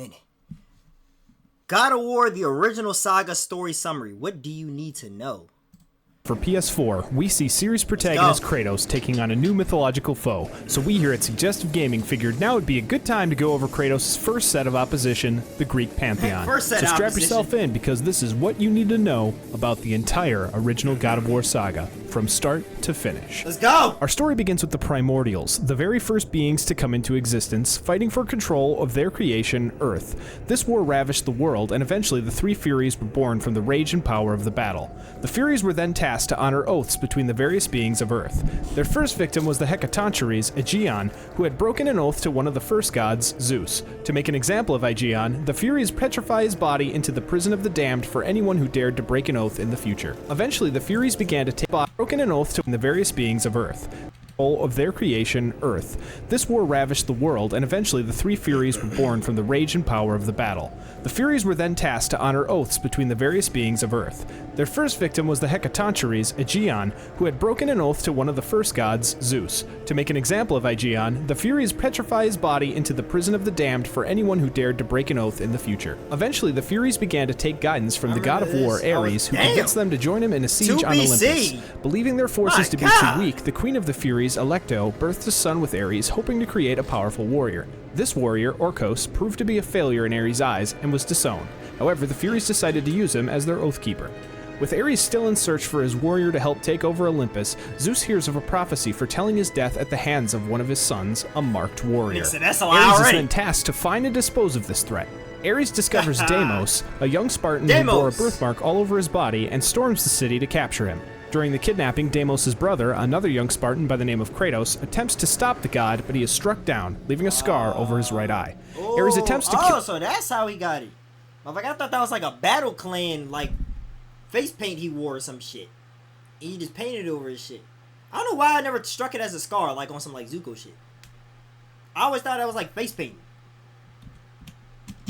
minute. God of War, the original saga story summary. What do you need to know? For PS4, we see series protagonist Kratos taking on a new mythological foe, so we here at Suggestive Gaming figured now would be a good time to go over Kratos' first set of opposition, the Greek Pantheon. So strap yourself in, because this is what you need to know about the entire original God of War saga, from start to finish. Let's go! Our story begins with the Primordials, the very first beings to come into existence, fighting for control of their creation, Earth. This war ravished the world, and eventually the three Furies were born from the rage and power of the battle. The Furies were then tasked to honor oaths between the various beings of Earth. Their first victim was the Hecatoncheires, Aegeon, who had broken an oath to one of the first gods, Zeus. To make an example of Aegeon, the Furies petrify his body into the prison of the damned for anyone who dared to break an oath in the future. Eventually, the Furies began to take broken an oath to the various beings of Earth. Of their creation, Earth. This war ravished the world, and eventually the three Furies were born from the rage and power of the battle. The Furies were then tasked to honor oaths between the various beings of Earth. Their first victim was the Hecatoncheires, Aegeon, who had broken an oath to one of the first gods, Zeus. To make an example of Aegeon, the Furies petrify his body into the prison of the damned for anyone who dared to break an oath in the future. Eventually, the Furies began to take guidance from the god of war, Ares, who convinced them to join him in a siege on Olympus. Believing their forces to be too weak, the Queen of the Furies, Alecto, birthed a son with Ares, hoping to create a powerful warrior. This warrior, Orcos, proved to be a failure in Ares' eyes and was disowned. However, the Furies decided to use him as their oathkeeper. With Ares still in search for his warrior to help take over Olympus, Zeus hears of a prophecy foretelling his death at the hands of one of his sons, a marked warrior. Ares is then tasked to find and dispose of this threat. Ares discovers Deimos, a young Spartan who bore a birthmark all over his body, and storms the city to capture him. During the kidnapping, Deimos' brother, another young Spartan by the name of Kratos, attempts to stop the god, but he is struck down, leaving a scar over his right eye. Ares attempts to kill... so that's how he got it. I thought that was like a battle clan, like, face paint he wore or some shit. And he just painted over his shit. I don't know why I never struck it as a scar, like on some, like, Zuko shit. I always thought that was, like, face paint.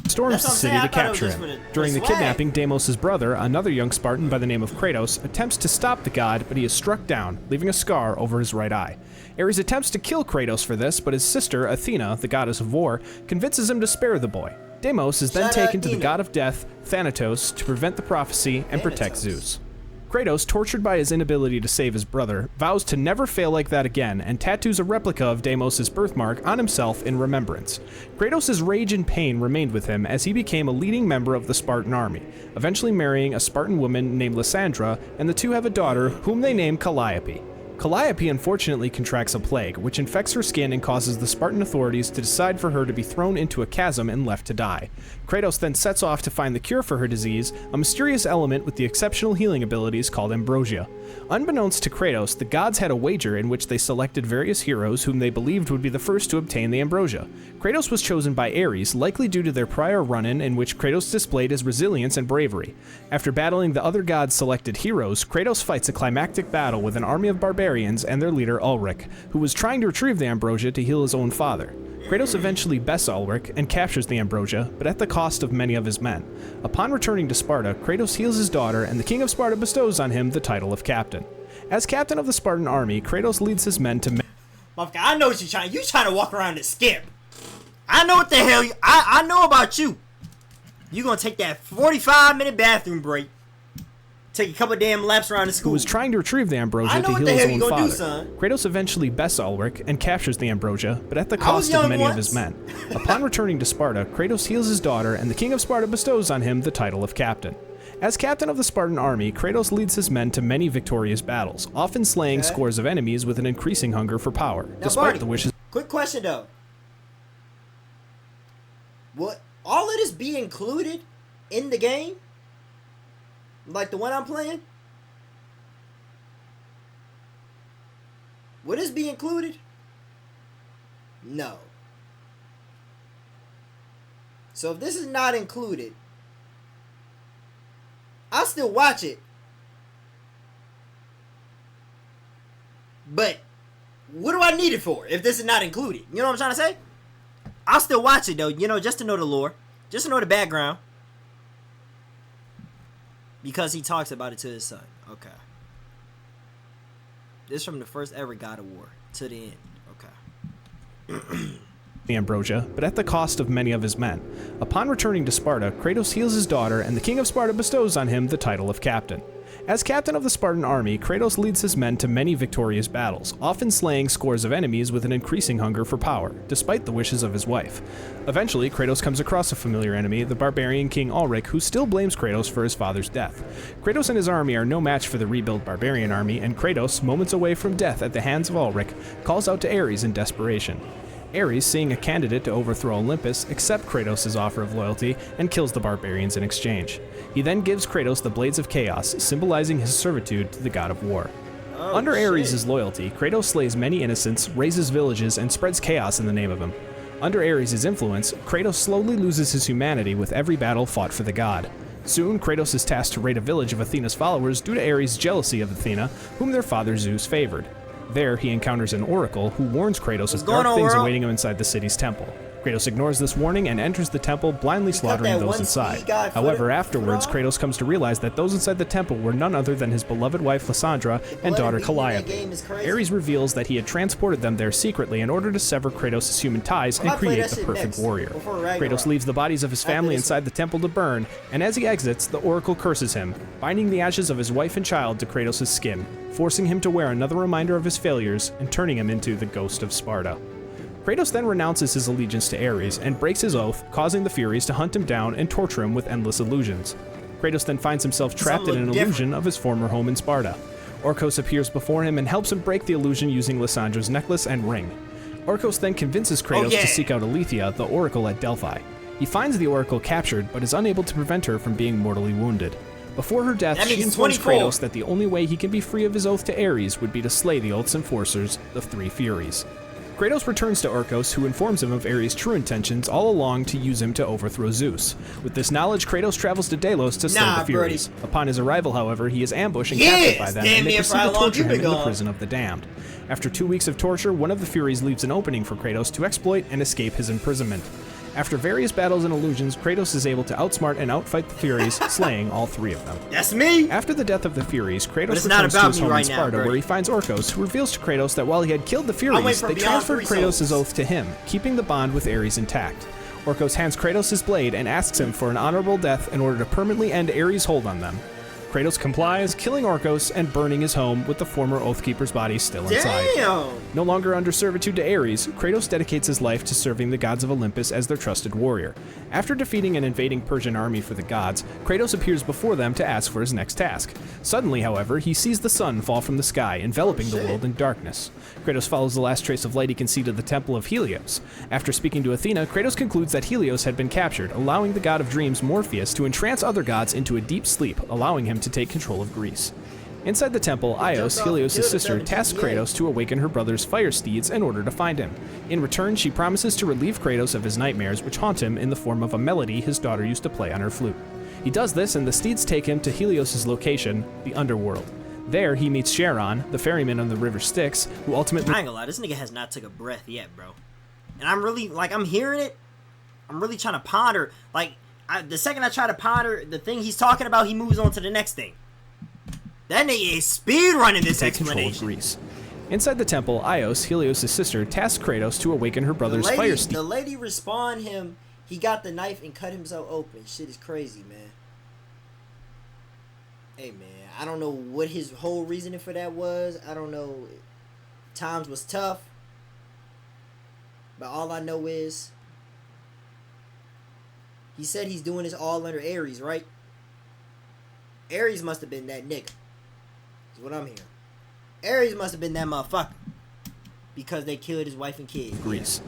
Storms the city to capture him. During the kidnapping, Deimos' brother, another young Spartan by the name of Kratos, attempts to stop the god, but he is struck down, leaving a scar over his right eye. Ares attempts to kill Kratos for this, but his sister, Athena, the goddess of war, convinces him to spare the boy. Deimos is then taken to the god of death, Thanatos, to prevent the prophecy and protect Zeus. Kratos, tortured by his inability to save his brother, vows to never fail like that again and tattoos a replica of Deimos' birthmark on himself in remembrance. Kratos' rage and pain remained with him as he became a leading member of the Spartan army, eventually marrying a Spartan woman named Lysandra, and the two have a daughter whom they name Calliope. Calliope unfortunately contracts a plague, which infects her skin and causes the Spartan authorities to decide for her to be thrown into a chasm and left to die. Kratos then sets off to find the cure for her disease, a mysterious element with the exceptional healing abilities called ambrosia. Unbeknownst to Kratos, the gods had a wager in which they selected various heroes whom they believed would be the first to obtain the ambrosia. Kratos was chosen by Ares, likely due to their prior run-in in which Kratos displayed his resilience and bravery. After battling the other gods' selected heroes, Kratos fights a climactic battle with an army of barbarians and their leader Ulrich, who was trying to retrieve the ambrosia to heal his own father. Kratos eventually bests Ulrich and captures the ambrosia, but at the cost of many of his men. Upon returning to Sparta, Kratos heals his daughter, and the king of Sparta bestows on him the title of captain. As captain of the Spartan army, Kratos leads his men to... I know what you're trying. You're trying to walk around and skip. I know what the hell I know about you. You're gonna take that 45-minute bathroom break. Take a couple damn laps around the school. Who was trying to retrieve the ambrosia to heal his own father. Kratos eventually bests Ulrich and captures the ambrosia, but at the cost of many of his men. Upon returning to Sparta, Kratos heals his daughter, and the king of Sparta bestows on him the title of captain. As captain of the Spartan army, Kratos leads his men to many victorious battles, often slaying scores of enemies with an increasing hunger for power, despite the wishes. Quick question though. Would all of this be included in the game? Like the one I'm playing? Would this be included? No. So if this is not included, I'll still watch it. But what do I need it for if this is not included? You know what I'm trying to say? I'll still watch it though, you know, just to know the lore, just to know the background. Because he talks about it to his son. Okay. This is from the first ever God of War to the end. Okay. Ambrosia, but at the cost of many of his men. Upon returning to Sparta, Kratos heals his daughter, and the king of Sparta bestows on him the title of captain. As captain of the Spartan army, Kratos leads his men to many victorious battles, often slaying scores of enemies with an increasing hunger for power, despite the wishes of his wife. Eventually, Kratos comes across a familiar enemy, the barbarian King Ulrich, who still blames Kratos for his father's death. Kratos and his army are no match for the rebuilt barbarian army, and Kratos, moments away from death at the hands of Ulrich, calls out to Ares in desperation. Ares, seeing a candidate to overthrow Olympus, accepts Kratos' offer of loyalty and kills the barbarians in exchange. He then gives Kratos the Blades of Chaos, symbolizing his servitude to the god of war. Under Ares' loyalty, Kratos slays many innocents, razes villages, and spreads chaos in the name of him. Under Ares' influence, Kratos slowly loses his humanity with every battle fought for the god. Soon, Kratos is tasked to raid a village of Athena's followers due to Ares' jealousy of Athena, whom their father Zeus favored. There, he encounters an oracle who warns Kratos of dark things awaiting him inside the city's temple. Kratos ignores this warning and enters the temple, blindly slaughtering those inside. However, afterwards, Kratos comes to realize that those inside the temple were none other than his beloved wife Lysandra and daughter Calliope. Ares reveals that he had transported them there secretly in order to sever Kratos' human ties and create the perfect warrior. Kratos leaves the bodies of his family inside the temple to burn, and as he exits, the oracle curses him, binding the ashes of his wife and child to Kratos' skin, forcing him to wear another reminder of his failures and turning him into the ghost of Sparta. Kratos then renounces his allegiance to Ares and breaks his oath, causing the Furies to hunt him down and torture him with endless illusions. Kratos then finds himself trapped in an illusion of his former home in Sparta. Orcos appears before him and helps him break the illusion using Lysandra's necklace and ring. Orcos then convinces Kratos to seek out Aletheia, the oracle at Delphi. He finds the oracle captured, but is unable to prevent her from being mortally wounded. Before her death, she informs Kratos that the only way he can be free of his oath to Ares would be to slay the oath's enforcers, the Three Furies. Kratos returns to Orcos, who informs him of Ares' true intentions all along to use him to overthrow Zeus. With this knowledge, Kratos travels to Delos to slay the Furies. Upon his arrival, however, he is ambushed and captured by them, and they proceed to torture him in the prison of the damned. After 2 weeks of torture, one of the Furies leaves an opening for Kratos to exploit and escape his imprisonment. After various battles and illusions, Kratos is able to outsmart and outfight the Furies, slaying all 3 of them. That's me! After the death of the Furies, Kratos returns to his home in Sparta, where he finds Orcos, who reveals to Kratos that while he had killed the Furies, they transferred Kratos' oath to him, keeping the bond with Ares intact. Orcos hands Kratos his blade and asks him for an honorable death in order to permanently end Ares' hold on them. Kratos complies, killing Orcos and burning his home with the former Oathkeeper's body still inside. No longer under servitude to Ares, Kratos dedicates his life to serving the gods of Olympus as their trusted warrior. After defeating an invading Persian army for the gods, Kratos appears before them to ask for his next task. Suddenly, however, he sees the sun fall from the sky, enveloping the world in darkness. Kratos follows the last trace of light he can see to the temple of Helios. After speaking to Athena, Kratos concludes that Helios had been captured, allowing the god of dreams Morpheus to entrance other gods into a deep sleep, allowing him to take control of Greece. Inside the temple, Ios, Helios' sister, tasks Kratos to awaken her brother's fire steeds in order to find him. In return, she promises to relieve Kratos of his nightmares, which haunt him in the form of a melody his daughter used to play on her flute. He does this, and the steeds take him to Helios' location, the underworld. There, he meets Charon, the ferryman on the river Styx, who ultimately— I ain't gonna lie, this nigga has not took a breath yet, bro. And I'm really, like, I'm hearing it. I'm really trying to ponder. Like, the second I try to ponder the thing he's talking about, he moves on to the next thing. That nigga is speed running this explanation. Greece. Inside the temple, Ios, Helios' sister, tasks Kratos to awaken her brother's fire steed. The lady respond him, he got the knife and cut himself open. Shit is crazy, man. Hey, man, I don't know what his whole reasoning for that was. I don't know. Times was tough. But all I know is he said he's doing this all under Ares, right? Ares must have been that nigga. Is what I'm hearing. Ares must have been that motherfucker. Because they killed his wife and kids. Greece.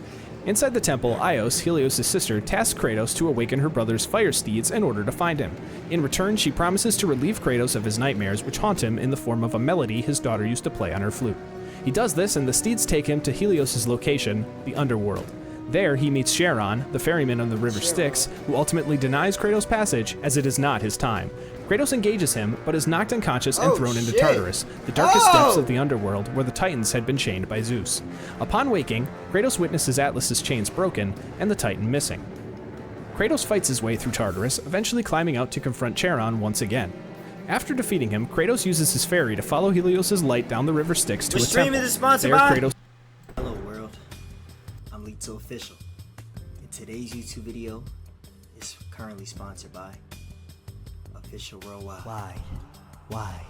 Inside the temple, Ios, Helios' sister, tasks Kratos to awaken her brother's fire steeds in order to find him. In return, she promises to relieve Kratos of his nightmares, which haunt him in the form of a melody his daughter used to play on her flute. He does this, and the steeds take him to Helios' location, the underworld. There, he meets Charon, the ferryman on the river Styx, who ultimately denies Kratos' passage, as it is not his time. Kratos engages him, but is knocked unconscious and thrown into Tartarus, the darkest depths of the underworld where the Titans had been chained by Zeus. Upon waking, Kratos witnesses Atlas's chains broken and the Titan missing. Kratos fights his way through Tartarus, eventually climbing out to confront Charon once again. After defeating him, Kratos uses his ferry to follow Helios' light down the river Styx to a temple. There, Kratos— Hello world, I'm Leektewofficial. Leektewofficial. And today's YouTube video is currently sponsored by Official Worldwide. Why?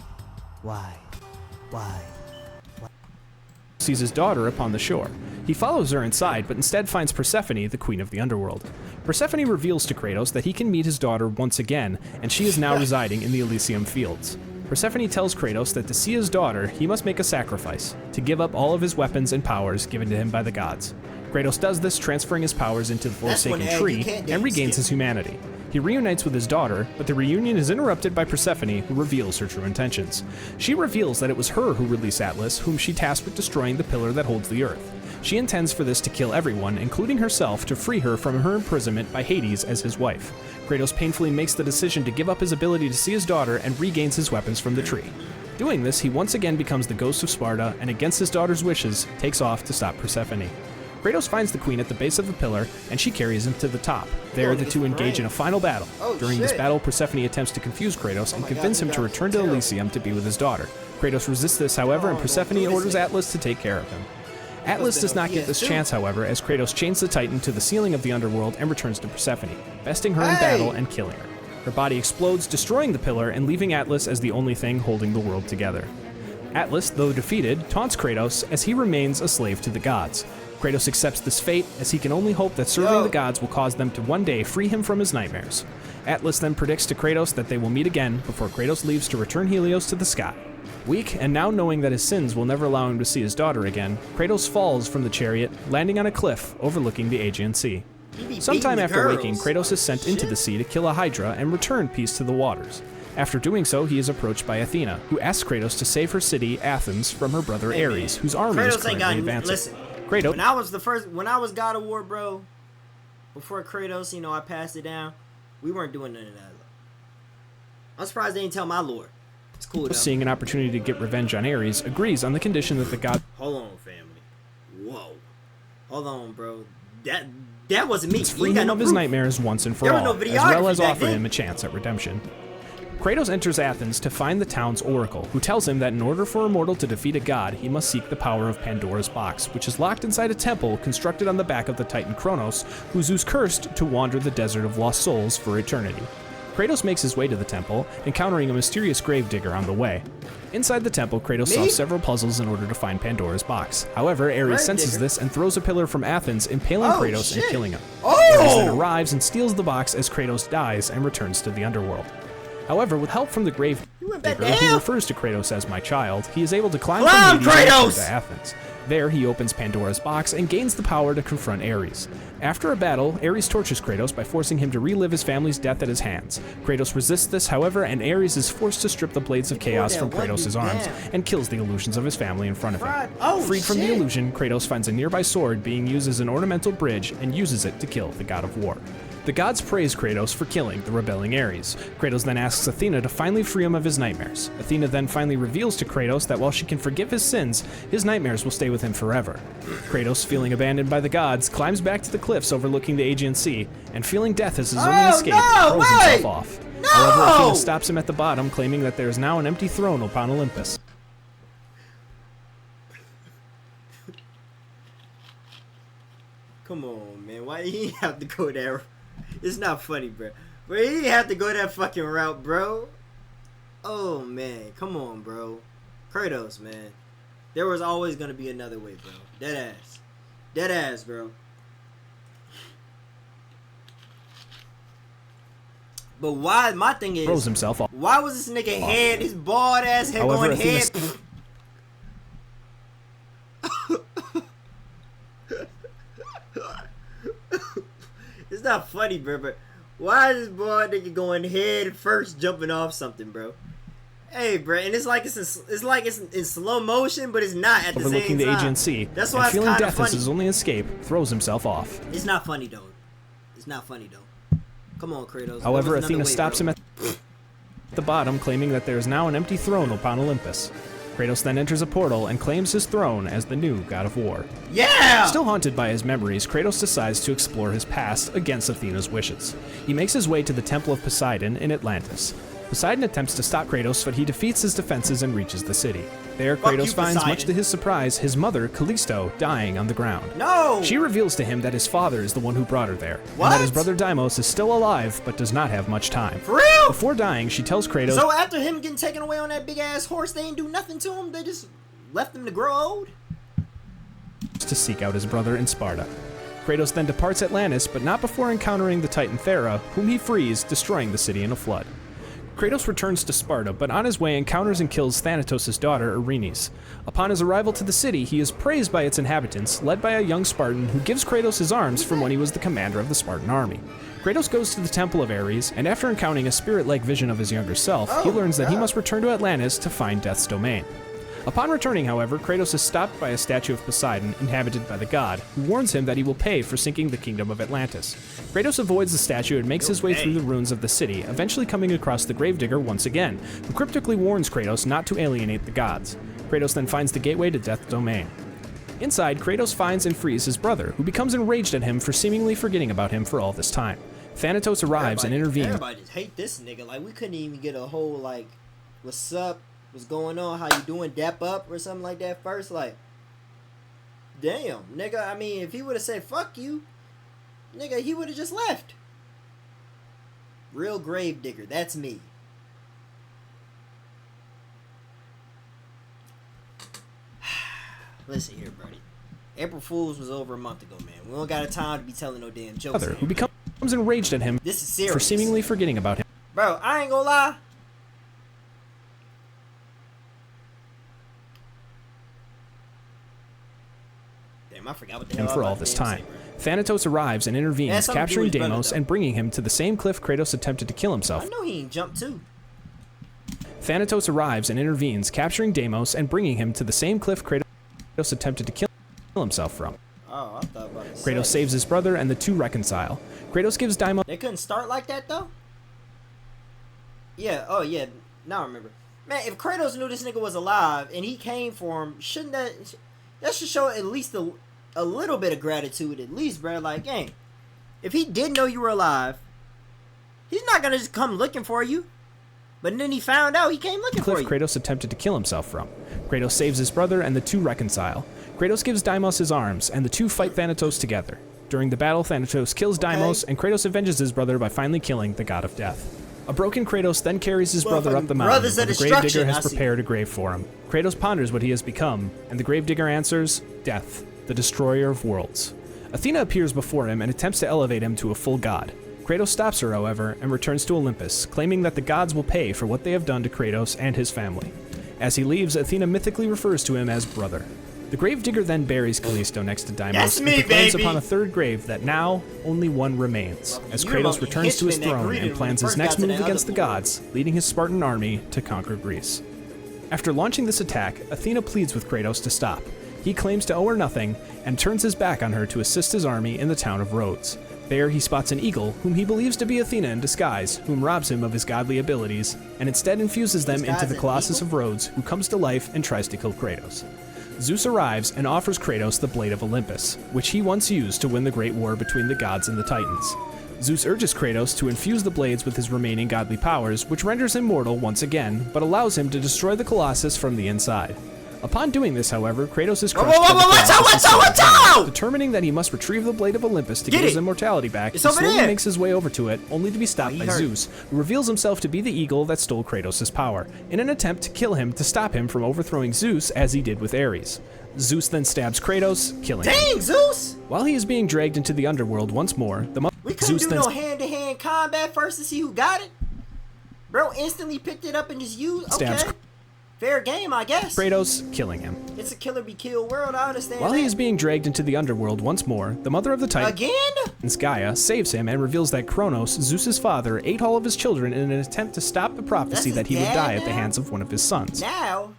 Sees his daughter upon the shore. He follows her inside, but instead finds Persephone, the queen of the underworld. Persephone reveals to Kratos that he can meet his daughter once again, and she is now residing in the Elysium Fields. Persephone tells Kratos that to see his daughter, he must make a sacrifice, to give up all of his weapons and powers given to him by the gods. Kratos does this, transferring his powers into the Forsaken Tree, and regains his humanity. He reunites with his daughter, but the reunion is interrupted by Persephone, who reveals her true intentions. She reveals that it was her who released Atlas, whom she tasked with destroying the pillar that holds the earth. She intends for this to kill everyone, including herself, to free her from her imprisonment by Hades as his wife. Kratos painfully makes the decision to give up his ability to see his daughter and regains his weapons from the tree. Doing this, he once again becomes the ghost of Sparta and, against his daughter's wishes, takes off to stop Persephone. Kratos finds the queen at the base of the pillar, and she carries him to the top. There, the two engage in a final battle. During this battle, Persephone attempts to confuse Kratos and convince him to return to Elysium to be with his daughter. Kratos resists this, however, and Persephone orders Atlas to take care of him. Atlas does not get this chance, however, as Kratos chains the Titan to the ceiling of the underworld and returns to Persephone, besting her in battle and killing her. Her body explodes, destroying the pillar and leaving Atlas as the only thing holding the world together. Atlas, though defeated, taunts Kratos as he remains a slave to the gods. Kratos accepts this fate, as he can only hope that serving the gods will cause them to one day free him from his nightmares. Atlas then predicts to Kratos that they will meet again before Kratos leaves to return Helios to the sky. Weak, and now knowing that his sins will never allow him to see his daughter again, Kratos falls from the chariot, landing on a cliff overlooking the Aegean Sea. Sometime after waking, Kratos is sent into the sea to kill a Hydra and return peace to the waters. After doing so, he is approached by Athena, who asks Kratos to save her city, Athens, from her brother Ares, whose army is currently advancing. Listen, Kratos, when I was God of War, bro, before Kratos, I passed it down, we weren't doing none of that. I'm surprised they didn't tell my lord. It's cool, though. Seeing an opportunity to get revenge on Ares, agrees on the condition that the god... Hold on, family. Whoa. Hold on, bro. That wasn't me. Free him of his nightmares once and for all, as well as offer him a chance at redemption. Kratos enters Athens to find the town's oracle, who tells him that in order for a mortal to defeat a god, he must seek the power of Pandora's box, which is locked inside a temple constructed on the back of the Titan Kronos, who Zeus cursed to wander the desert of lost souls for eternity. Kratos makes his way to the temple, encountering a mysterious gravedigger on the way. Inside the temple, Kratos solves several puzzles in order to find Pandora's box. However, Ares senses this and throws a pillar from Athens, impaling Kratos and killing him. Ares then arrives and steals the box as Kratos dies and returns to the underworld. However, with help from the gravedigger, who refers to Kratos as my child, he is able to climb from Hades to Athens. There, he opens Pandora's box and gains the power to confront Ares. After a battle, Ares tortures Kratos by forcing him to relive his family's death at his hands. Kratos resists this, however, and Ares is forced to strip the Blades of Chaos from Kratos' arms and kills the illusions of his family in front of him. Freed from the illusion, Kratos finds a nearby sword being used as an ornamental bridge and uses it to kill the god of war. The gods praise Kratos for killing the rebelling Ares. Kratos then asks Athena to finally free him of his nightmares. Athena then finally reveals to Kratos that while she can forgive his sins, his nightmares will stay with him forever. Kratos, feeling abandoned by the gods, climbs back to the cliffs overlooking the Aegean Sea, and feeling death as his only escape, throws himself off. However, Athena stops him at the bottom, claiming that there is now an empty throne upon Olympus. Come on, man. Why did he have to go there? It's not funny, bro. But he didn't have to go that fucking route, bro. Oh, man. Come on, bro. Kratos, man. There was always going to be another way, bro. Dead ass. Dead ass, bro. But why, my thing is, Throws himself off. Why was this nigga head, his bald ass head going head? It's not funny, bro, but why is this bald nigga going head first jumping off something, bro? Hey, bro, and it's like it's in slow motion, but it's not at the same time. Overlooking the Aegean Sea, that's why it's feeling kind of death funny. as his only escape, throws himself off. It's not funny, though. It's not funny, though. Come on, Kratos. However, Athena stops him at the bottom, claiming that there is now an empty throne upon Olympus. Kratos then enters a portal and claims his throne as the new god of war. Yeah! Still haunted by his memories, Kratos decides to explore his past against Athena's wishes. He makes his way to the Temple of Poseidon in Atlantis. Poseidon attempts to stop Kratos, but he defeats his defenses and reaches the city. There, Fuck Kratos you, finds, Poseidon. much to his surprise, his mother, Callisto, dying on the ground. No! She reveals to him that his father is the one who brought her there, What? and that his brother Deimos is still alive, but does not have much time. For real? Before dying, she tells Kratos So after him getting taken away on that big ass horse, they didn't do nothing to him? They just left him to grow old? to seek out his brother in Sparta. Kratos then departs Atlantis, but not before encountering the Titan Thera, whom he frees, destroying the city in a flood. Kratos returns to Sparta, but on his way encounters and kills Thanatos' daughter, Erinyes. Upon his arrival to the city, he is praised by its inhabitants, led by a young Spartan who gives Kratos his arms from when he was the commander of the Spartan army. Kratos goes to the Temple of Ares, and after encountering a spirit-like vision of his younger self, he learns that he must return to Atlantis to find Death's domain. Upon returning, however, Kratos is stopped by a statue of Poseidon, inhabited by the god, who warns him that he will pay for sinking the kingdom of Atlantis. Kratos avoids the statue and makes his way through the ruins of the city, eventually coming across the Gravedigger once again, who cryptically warns Kratos not to alienate the gods. Kratos then finds the gateway to Death's domain. Inside, Kratos finds and frees his brother, who becomes enraged at him for seemingly forgetting about him for all this time. Thanatos arrives and intervenes. Everybody just hate this nigga. Like, we couldn't even get a whole, like, what's up? What's going on? How you doing? Dap up or something like that first? Like, damn, nigga. I mean, if he would have said fuck you, nigga, he would have just left. Real Gravedigger. That's me. Listen here, buddy. April Fools was over a month ago, man. We don't got a time to be telling no damn jokes. Brother, who becomes enraged at him This is serious. for seemingly forgetting about him. Bro, I ain't gonna lie. Damn, I forgot what the hell I For was all about this to damn time. say, bro. Thanatos arrives and Yeah, intervenes, something to do capturing with his brother, Deimos though. and bringing him to the same cliff Kratos attempted to kill himself. I know he ain't jumped too. Thanatos arrives and intervenes, capturing Deimos and bringing him to the same cliff Kratos attempted to kill himself from. Oh, I thought about it. Kratos saves his brother and the two reconcile. Kratos gives Deimos They couldn't start like that though? Yeah, oh yeah. Now I remember. Man, if Kratos knew this nigga was alive and he came for him, shouldn't that should show at least a little bit of gratitude at least, bro. Like, hey, if he did know you were alive, he's not gonna just come looking for you. But then he found out, he came looking for cliff you. Kratos attempted to kill himself from. Kratos saves his brother and the two reconcile. Kratos gives Deimos his arms and the two fight Thanatos together. During the battle, Thanatos kills Deimos and Kratos avenges his brother by finally killing the god of death. A broken Kratos then carries his brother up the mountain, Brothers where of the Gravedigger Destruction, I has see. prepared a grave for him. Kratos ponders what he has become, and the Gravedigger answers, Death, the destroyer of worlds. Athena appears before him and attempts to elevate him to a full god. Kratos stops her, however, and returns to Olympus, claiming that the gods will pay for what they have done to Kratos and his family. As he leaves, Athena mythically refers to him as brother. The Gravedigger then buries Callisto next to Deimos That's and me, proclaims baby! upon a third grave that now only one remains, as You're Kratos the returns to his henchman that throne greeted and him plans when his he next first got to move the against the other gods, leading his Spartan army to conquer Greece. After launching this attack, Athena pleads with Kratos to stop. He claims to owe her nothing, and turns his back on her to assist his army in the town of Rhodes. There he spots an eagle, whom he believes to be Athena in disguise, whom robs him of his godly abilities, and instead infuses them into the an Colossus eagle? of Rhodes, who comes to life and tries to kill Kratos. Zeus arrives and offers Kratos the Blade of Olympus, which he once used to win the great war between the gods and the Titans. Zeus urges Kratos to infuse the blades with his remaining godly powers, which renders him mortal once again, but allows him to destroy the Colossus from the inside. Upon doing this, however, Kratos is crushed by the Colossus' watch out! determining that he must retrieve the Blade of Olympus to get his immortality back. It's He over slowly there. makes his way over to it, only to be stopped by hurt. Zeus, who reveals himself to be the eagle that stole Kratos' power, in an attempt to kill him to stop him from overthrowing Zeus as he did with Ares. Zeus then stabs Kratos, killing him. Dang, Zeus! While he is being dragged into the underworld once more, the We couldn't Zeus do then no hand-to-hand combat first to see who got it. Bro instantly picked it up and just used. Okay, stabs fair game, I guess. Kratos, killing him. It's a killer be killed world. I understand. While that. he is being dragged into the underworld once more, the mother of the Titans, again, Gaia, saves him and reveals that Kronos, Zeus's father, ate all of his children in an attempt to stop the prophecy That's that he his would dad die at the now? hands of one of his sons. now.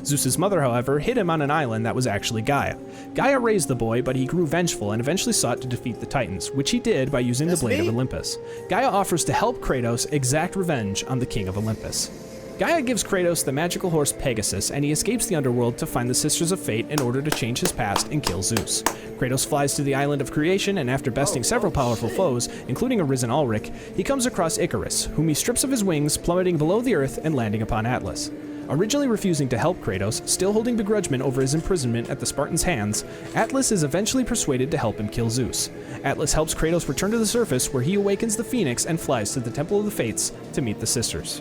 Zeus's mother, however, hid him on an island that was actually Gaia. Gaia raised the boy, but he grew vengeful and eventually sought to defeat the Titans, which he did by using That's the Blade me. of Olympus. Gaia offers to help Kratos exact revenge on the King of Olympus. Gaia gives Kratos the magical horse Pegasus, and he escapes the underworld to find the Sisters of Fate in order to change his past and kill Zeus. Kratos flies to the island of creation, and after besting several powerful foes, including a risen Ulrich, he comes across Icarus, whom he strips of his wings, plummeting below the earth and landing upon Atlas. Originally refusing to help Kratos, still holding begrudgment over his imprisonment at the Spartans' hands, Atlas is eventually persuaded to help him kill Zeus. Atlas helps Kratos return to the surface, where he awakens the Phoenix and flies to the Temple of the Fates to meet the sisters.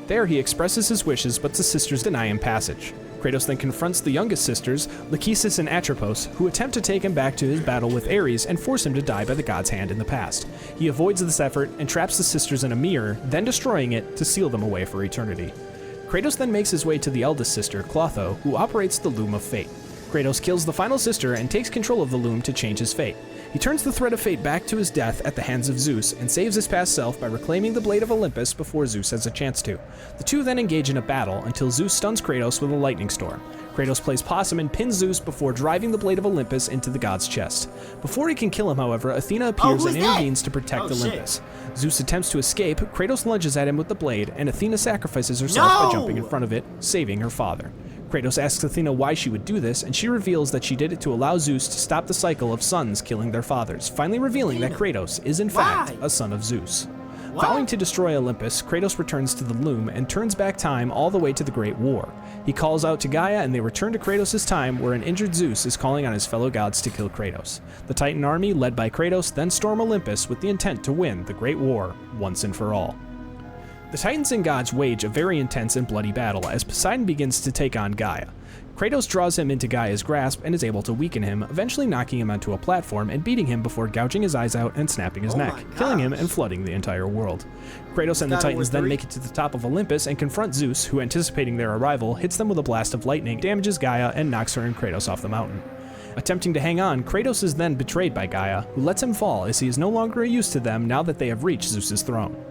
There he expresses his wishes, but the sisters deny him passage. Kratos then confronts the youngest sisters, Lachesis and Atropos, who attempt to take him back to his battle with Ares and force him to die by the god's hand in the past. He avoids this effort and traps the sisters in a mirror, then destroying it to seal them away for eternity. Kratos then makes his way to the eldest sister, Clotho, who operates the Loom of Fate. Kratos kills the final sister and takes control of the loom to change his fate. He turns the thread of fate back to his death at the hands of Zeus and saves his past self by reclaiming the Blade of Olympus before Zeus has a chance to. The two then engage in a battle until Zeus stuns Kratos with a lightning storm. Kratos plays possum and pins Zeus before driving the Blade of Olympus into the god's chest. Before he can kill him, however, Athena appears and intervenes to protect Olympus. Zeus attempts to escape, Kratos lunges at him with the blade, and Athena sacrifices herself by jumping in front of it, saving her father. Kratos asks Athena why she would do this, and she reveals that she did it to allow Zeus to stop the cycle of sons killing their fathers, finally revealing that Kratos is in fact a son of Zeus. Vowing to destroy Olympus, Kratos returns to the loom and turns back time all the way to the Great War. He calls out to Gaia and they return to Kratos' time, where an injured Zeus is calling on his fellow gods to kill Kratos. The Titan army, led by Kratos, then storm Olympus with the intent to win the Great War once and for all. The Titans and gods wage a very intense and bloody battle as Poseidon begins to take on Gaia. Kratos draws him into Gaia's grasp and is able to weaken him, eventually knocking him onto a platform and beating him before gouging his eyes out and snapping his neck, killing him and flooding the entire world. Kratos and the Titans then make it to the top of Olympus and confront Zeus, who, anticipating their arrival, hits them with a blast of lightning, damages Gaia, and knocks her and Kratos off the mountain. Attempting to hang on, Kratos is then betrayed by Gaia, who lets him fall as he is no longer a use to them now that they have reached Zeus's throne.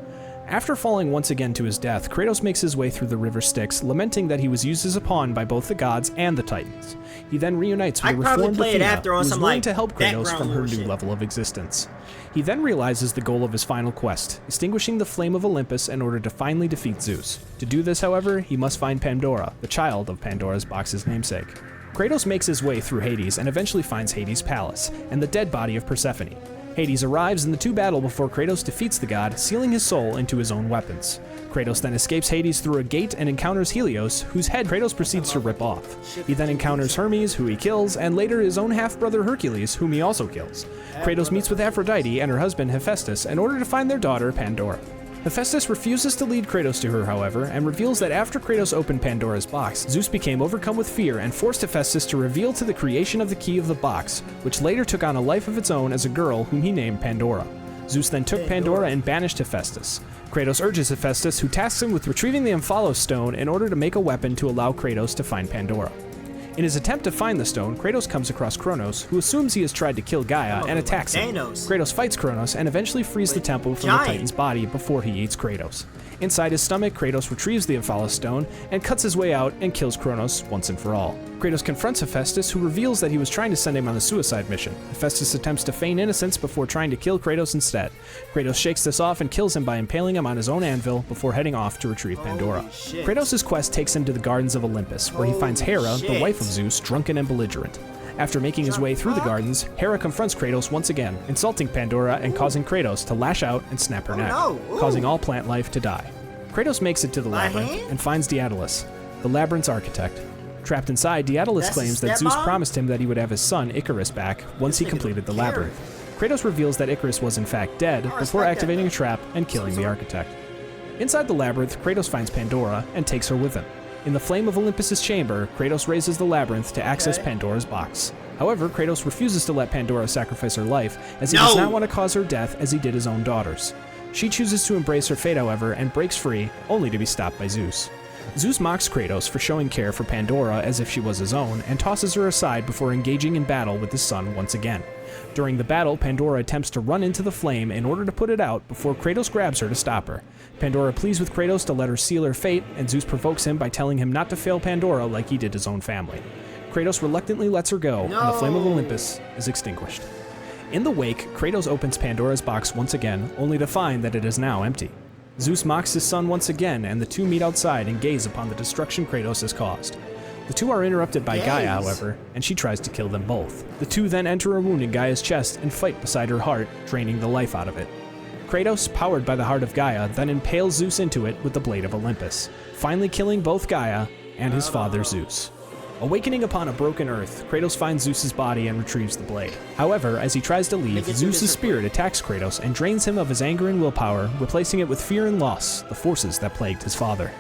After falling once again to his death, Kratos makes his way through the river Styx, lamenting that he was used as a pawn by both the gods and the Titans. He then reunites with a reformed Athena, who is willing to help Kratos from her new level of existence. He then realizes the goal of his final quest, extinguishing the flame of Olympus in order to finally defeat Zeus. To do this, however, he must find Pandora, the child of Pandora's box's namesake. Kratos makes his way through Hades and eventually finds Hades' palace, and the dead body of Persephone. Hades arrives and the two battle before Kratos defeats the god, sealing his soul into his own weapons. Kratos then escapes Hades through a gate and encounters Helios, whose head Kratos proceeds to rip off. He then encounters Hermes, who he kills, and later his own half-brother Hercules, whom he also kills. Kratos meets with Aphrodite and her husband Hephaestus in order to find their daughter Pandora. Hephaestus refuses to lead Kratos to her, however, and reveals that after Kratos opened Pandora's box, Zeus became overcome with fear and forced Hephaestus to reveal to the creation of the key of the box, which later took on a life of its own as a girl whom he named Pandora. Zeus then took Pandora and banished Hephaestus. Kratos urges Hephaestus, who tasks him with retrieving the Omphalos stone in order to make a weapon to allow Kratos to find Pandora. In his attempt to find the stone, Kratos comes across Kronos, who assumes he has tried to kill Gaia and attacks him. Kratos fights Kronos and eventually frees the temple from the Titan's body before he eats Kratos. Inside his stomach, Kratos retrieves the Omphalos stone and cuts his way out and kills Kronos once and for all. Kratos confronts Hephaestus, who reveals that he was trying to send him on a suicide mission. Hephaestus attempts to feign innocence before trying to kill Kratos instead. Kratos shakes this off and kills him by impaling him on his own anvil before heading off to retrieve Pandora. Kratos' quest takes him to the gardens of Olympus, where he finds Hera, the wife of Zeus, drunken and belligerent. After making his way through the gardens, Hera confronts Kratos once again, insulting Pandora and causing Kratos to lash out and snap her neck, causing all plant life to die. Kratos makes it to the labyrinth and finds Daedalus, the labyrinth's architect. Trapped inside, Daedalus claims that Zeus promised him that he would have his son Icarus back once he completed the labyrinth. Kratos reveals that Icarus was in fact dead before activating a trap and killing the architect. Inside the labyrinth, Kratos finds Pandora and takes her with him. In the flame of Olympus' chamber, Kratos raises the labyrinth to access Pandora's box. However, Kratos refuses to let Pandora sacrifice her life, as he does not want to cause her death as he did his own daughters. She chooses to embrace her fate, however, and breaks free, only to be stopped by Zeus. Zeus mocks Kratos for showing care for Pandora as if she was his own, and tosses her aside before engaging in battle with his son once again. During the battle, Pandora attempts to run into the flame in order to put it out before Kratos grabs her to stop her. Pandora pleads with Kratos to let her seal her fate, and Zeus provokes him by telling him not to fail Pandora like he did his own family. Kratos reluctantly lets her go, and the flame of Olympus is extinguished. In the wake, Kratos opens Pandora's box once again, only to find that it is now empty. Zeus mocks his son once again, and the two meet outside and gaze upon the destruction Kratos has caused. The two are interrupted by Gaia, however, and she tries to kill them both. The two then enter a wound in Gaia's chest and fight beside her heart, draining the life out of it. Kratos, powered by the heart of Gaia, then impales Zeus into it with the blade of Olympus, finally killing both Gaia and his father Zeus. Awakening upon a broken Earth, Kratos finds Zeus's body and retrieves the blade. However, as he tries to leave, Zeus's spirit attacks Kratos and drains him of his anger and willpower, replacing it with fear and loss, the forces that plagued his father.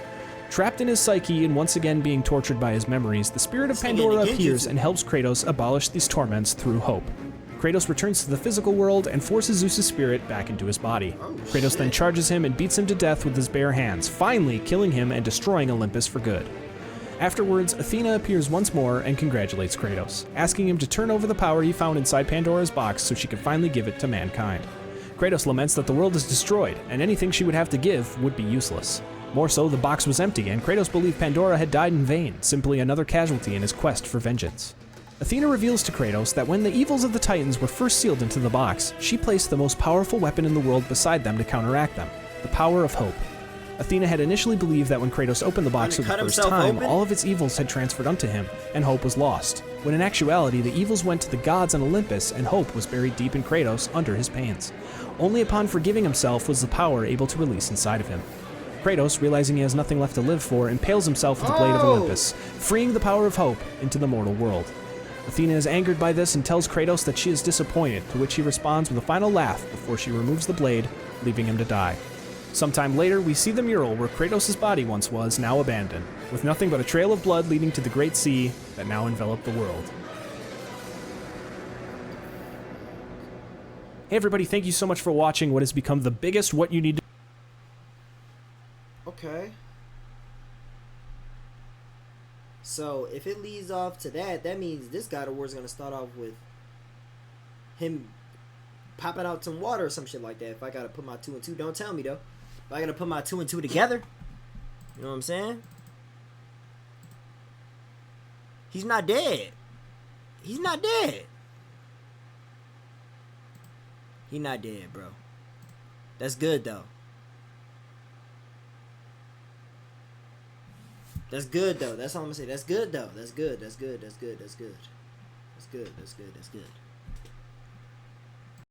Trapped in his psyche and once again being tortured by his memories, the spirit of Pandora appears and helps Kratos abolish these torments through hope. Kratos returns to the physical world and forces Zeus's spirit back into his body. Kratos then charges him and beats him to death with his bare hands, finally killing him and destroying Olympus for good. Afterwards, Athena appears once more and congratulates Kratos, asking him to turn over the power he found inside Pandora's box so she could finally give it to mankind. Kratos laments that the world is destroyed, and anything she would have to give would be useless. More so, the box was empty, and Kratos believed Pandora had died in vain, simply another casualty in his quest for vengeance. Athena reveals to Kratos that when the evils of the Titans were first sealed into the box, she placed the most powerful weapon in the world beside them to counteract them, the power of hope. Athena had initially believed that when Kratos opened the box for the first time, all of its evils had transferred unto him, and hope was lost, when in actuality the evils went to the gods on Olympus and hope was buried deep in Kratos under his pains. Only upon forgiving himself was the power able to release inside of him. Kratos, realizing he has nothing left to live for, impales himself with the blade of Olympus, freeing the power of hope into the mortal world. Athena is angered by this and tells Kratos that she is disappointed, to which he responds with a final laugh before she removes the blade, leaving him to die. Sometime later, we see the mural where Kratos' body once was, now abandoned, with nothing but a trail of blood leading to the great sea that now enveloped the world. Hey everybody, thank you so much for watching what has become the biggest What You Need to... Okay. So, if it leads off to that, that means this God of War is going to start off with him popping out some water or some shit like that. If I got to put my 2 and 2, don't tell me though. If I got to put my 2 and 2 together, you know what I'm saying? He's not dead. He's not dead. He's not dead, bro. That's good though. That's good though. That's all I'm gonna say. That's good though. That's good. That's good. That's good. That's good. That's good. That's good. That's good.